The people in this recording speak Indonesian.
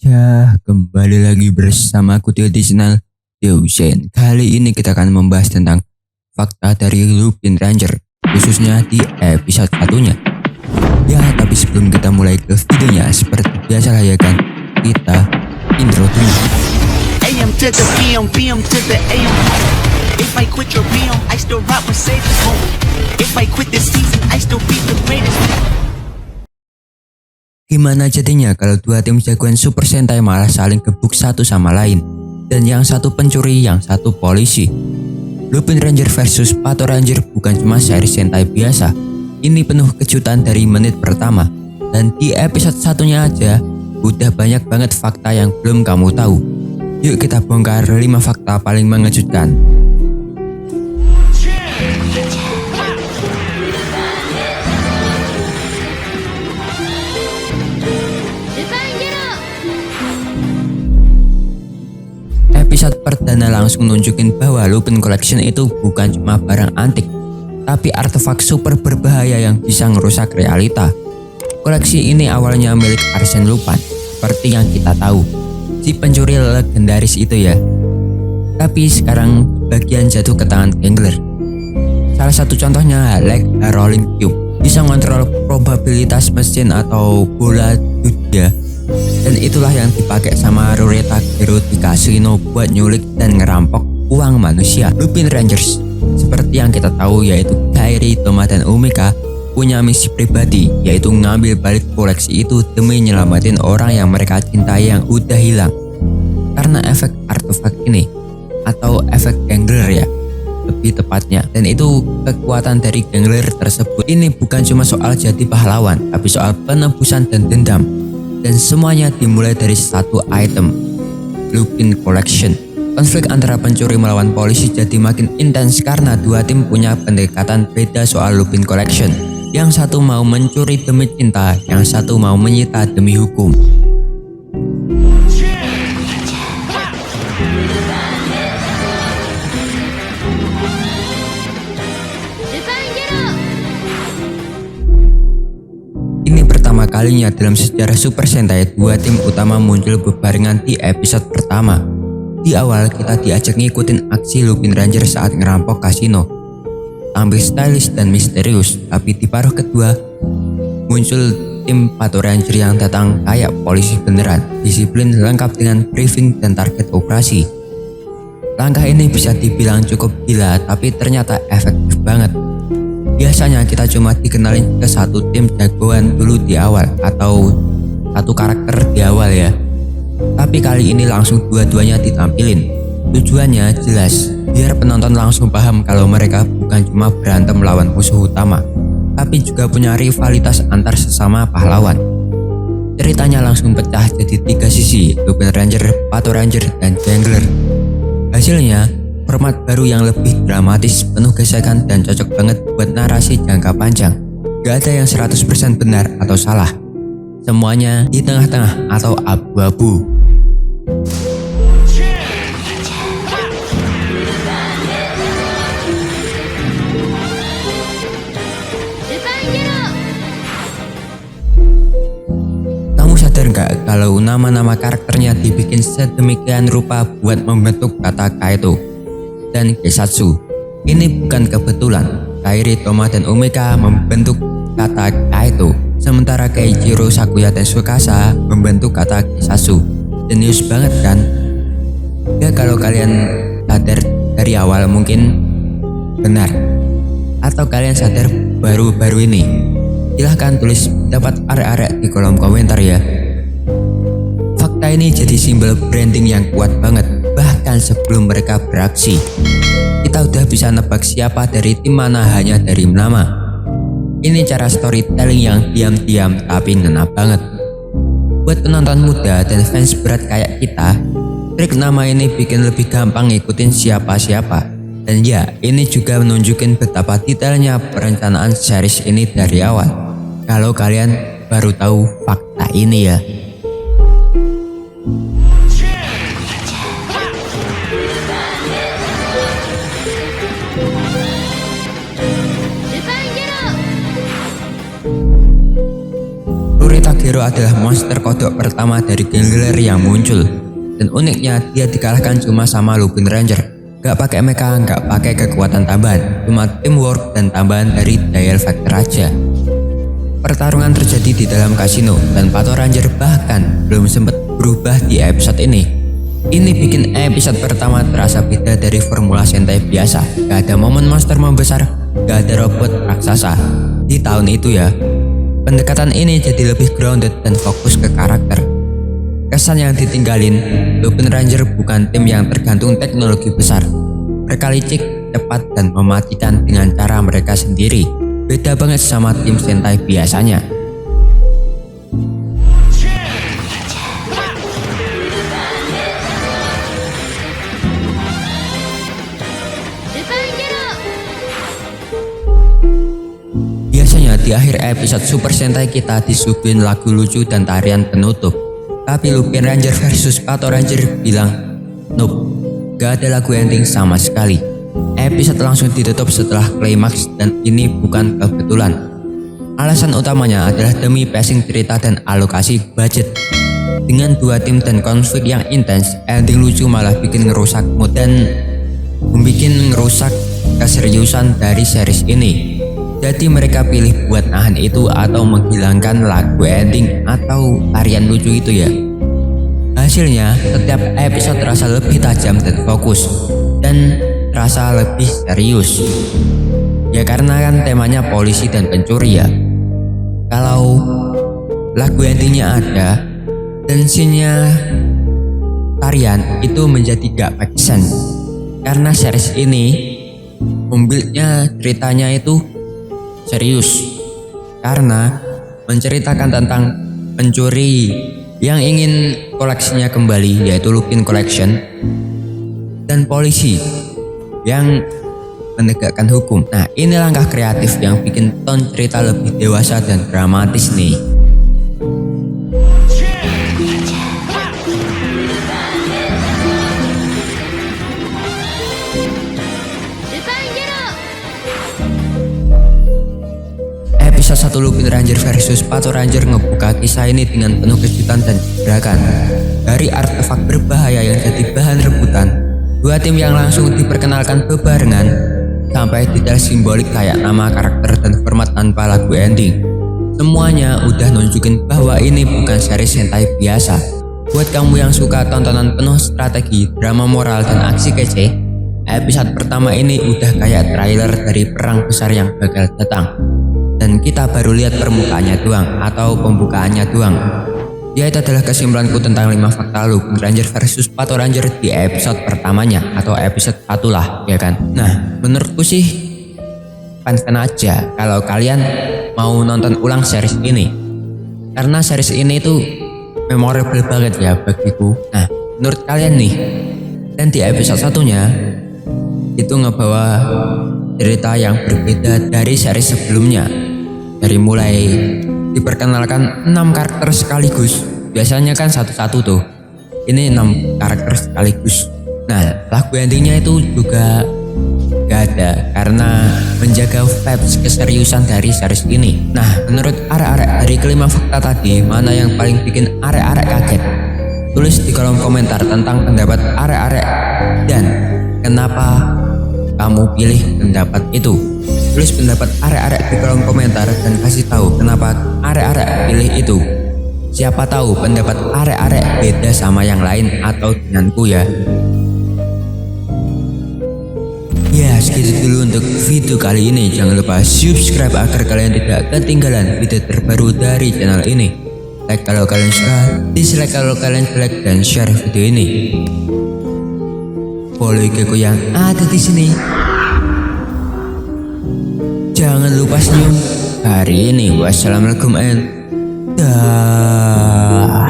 Ya, kembali lagi bersama aku Tio di channel Tio Zen. Kali ini kita akan membahas tentang fakta dari Lupin Ranger, khususnya di episode satunya. Ya, tapi sebelum kita mulai ke videonya, seperti biasa lah ya kan, kita intro dulu. AM to the PM, PM to the AM. If I quit your PM, I still rock Mercedes home. If I quit this season, I still be the greatest. Gimana jadinya kalau dua tim jagoan Super Sentai malah saling gebuk satu sama lain, dan yang satu pencuri, yang satu polisi? Lupin Ranger versus Pato Ranger bukan cuma seri Sentai biasa. Ini penuh kejutan dari menit pertama, dan di episode satunya aja udah banyak banget fakta yang belum kamu tahu. Yuk kita bongkar 5 fakta paling mengejutkan. Episode perdana langsung nunjukin bahwa Lupin Collection itu bukan cuma barang antik, tapi artefak super berbahaya yang bisa ngerusak realita. Koleksi ini awalnya milik Arsène Lupin, seperti yang kita tahu, si pencuri legendaris itu ya. Tapi sekarang bagian jatuh ke tangan gangler. Salah satu contohnya like a rolling cube, bisa ngontrol probabilitas mesin atau bola dunia. Dan itulah yang dipakai sama Rureta Gero di kasino buat nyulik dan ngerampok uang manusia. Lupin Rangers, seperti yang kita tahu, yaitu Kairi, Toma, dan Omega punya misi pribadi, yaitu ngambil balik koleksi itu demi nyelamatin orang yang mereka cintai yang udah hilang. Karena efek artefak ini, atau efek gangler ya, lebih tepatnya. Dan itu kekuatan dari gangler tersebut. Ini bukan cuma soal jadi pahlawan, tapi soal penebusan dan dendam. Dan semuanya dimulai dari satu item, Lupin Collection. Konflik antara pencuri melawan polisi jadi makin intens karena dua tim punya pendekatan beda soal Lupin Collection. Yang satu mau mencuri demi cinta, yang satu mau menyita demi hukum. Ini pertama kalinya dalam sejarah Super Sentai dua tim utama muncul bebarengan di episode pertama. Di awal kita diajak ngikutin aksi Lupin Ranger saat ngerampok kasino. Tampil stylish dan misterius, tapi di paruh kedua muncul tim Pato Ranger yang datang kayak polisi beneran, disiplin lengkap dengan briefing dan target operasi. Langkah ini bisa dibilang cukup gila, tapi ternyata efektif banget. Biasanya kita cuma dikenalin ke satu tim jagoan dulu di awal, atau satu karakter di awal ya. Tapi kali ini langsung dua-duanya ditampilin. Tujuannya jelas, biar penonton langsung paham kalau mereka bukan cuma berantem lawan musuh utama, tapi juga punya rivalitas antar sesama pahlawan. Ceritanya langsung pecah jadi 3 sisi, Lupin Ranger, Pato Ranger, dan Gangler. Hasilnya format baru yang lebih dramatis, penuh gesekan, dan cocok banget buat narasi jangka panjang. Gak ada yang 100% benar atau salah. Semuanya di tengah-tengah atau abu-abu. Kamu sadar gak kalau nama-nama karakternya dibikin sedemikian rupa buat membentuk kata Kaito dan Kesatsu? Ini bukan kebetulan. Kairi, Toma, dan Omega membentuk kata Kaito, sementara Keiichiro, Sakuya, dan Tsukasa membentuk kata Kesatsu. Jenius banget kan? Ya kalau kalian sadar dari awal mungkin benar, atau kalian sadar baru-baru ini, silahkan tulis dapat arek-arek di kolom komentar ya. Fakta ini jadi simbol branding yang kuat banget. Bahkan sebelum mereka beraksi, kita udah bisa nebak siapa dari tim mana hanya dari nama. Ini cara storytelling yang diam-diam tapi ngena banget. Buat penonton muda dan fans berat kayak kita, trik nama ini bikin lebih gampang ngikutin siapa-siapa. Dan ya, ini juga menunjukin betapa detailnya perencanaan series ini dari awal. Kalau kalian baru tahu fakta ini ya. Zero adalah monster kodok pertama dari Gengler yang muncul. Dan uniknya dia dikalahkan cuma sama Lupin Ranger. Gak pakai mecha, gak pakai kekuatan tambahan, cuma teamwork dan tambahan dari Dial Factor aja. Pertarungan terjadi di dalam kasino dan Pato Ranger bahkan belum sempat berubah di episode ini. Ini bikin episode pertama terasa beda dari formula Sentai biasa. Gak ada momen monster membesar, gak ada robot raksasa. Di tahun itu ya, pendekatan ini jadi lebih grounded dan fokus ke karakter. Kesan yang ditinggalin, Lupin Ranger bukan tim yang tergantung teknologi besar. Mereka licik, cepat, dan mematikan dengan cara mereka sendiri. Beda banget sama tim Sentai biasanya. Biasanya di akhir episode Super Sentai kita disuguhin lagu lucu dan tarian penutup. Tapi Lupin Ranger versus Pato Ranger bilang, nope, gak ada lagu ending sama sekali. Episode langsung ditutup setelah klimaks dan ini bukan kebetulan. Alasan utamanya adalah demi pacing cerita dan alokasi budget. Dengan dua tim dan konflik yang intens, ending lucu malah bikin ngerusak mood dan membuat ngerusak keseriusan dari series ini. Jadi mereka pilih buat nahan itu atau menghilangkan lagu ending atau tarian lucu itu ya. Hasilnya, setiap episode terasa lebih tajam dan fokus dan terasa lebih serius. Ya karena kan temanya polisi dan pencuri ya. Kalau lagu endingnya ada dan scene-nya tarian itu menjadi gak make sense. Karena series ini membuildnya ceritanya itu serius. Karena menceritakan tentang pencuri yang ingin koleksinya kembali yaitu Lupin Collection dan polisi yang menegakkan hukum. Nah, ini langkah kreatif yang bikin tone cerita lebih dewasa dan dramatis nih. Episode 1 Lupin Ranger versus Pato Ranger ngebuka kisah ini dengan penuh kejutan dan gebrakan. Dari artefak berbahaya yang jadi bahan rebutan, dua tim yang langsung diperkenalkan bebarengan, sampai detail simbolik kayak nama karakter dan format tanpa lagu ending. Semuanya udah nunjukin bahwa ini bukan seri Sentai biasa. Buat kamu yang suka tontonan penuh strategi, drama moral, dan aksi kece, episode pertama ini udah kayak trailer dari perang besar yang bakal datang. Dan kita baru lihat permukaannya doang atau pembukaannya doang. Ya itu adalah kesimpulanku tentang 5 fakta Lupin Ranger versus Pato Ranger di episode pertamanya atau episode 1 lah ya kan. Nah menurutku sih fan-fan aja kalau kalian mau nonton ulang series ini. Karena series ini tuh memorable banget ya bagiku. Nah menurut kalian nih, dan di episode satunya itu ngebawa cerita yang berbeda dari series sebelumnya. Dari mulai diperkenalkan 6 karakter sekaligus. Biasanya kan satu-satu tuh. Ini 6 karakter sekaligus. Nah lagu endingnya itu juga gak ada karena menjaga vibes keseriusan dari series ini. Nah menurut arek-arek dari kelima fakta tadi, mana yang paling bikin arek-arek kaget? Tulis di kolom komentar tentang pendapat arek-arek dan kenapa kamu pilih pendapat itu. Tulis pendapat arek-arek di kolom komentar dan kasih tahu kenapa arek-arek pilih itu. Siapa tahu pendapat arek-arek beda sama yang lain atau denganku ya. Ya segitu dulu untuk video kali ini. Jangan lupa subscribe agar kalian tidak ketinggalan video terbaru dari channel ini. Like kalau kalian suka, dislike kalau kalian jelek, dan share video ini. Follow IG-ku yang ada di sini. Jangan lupa senyum hari ini. Wassalamualaikum and dah.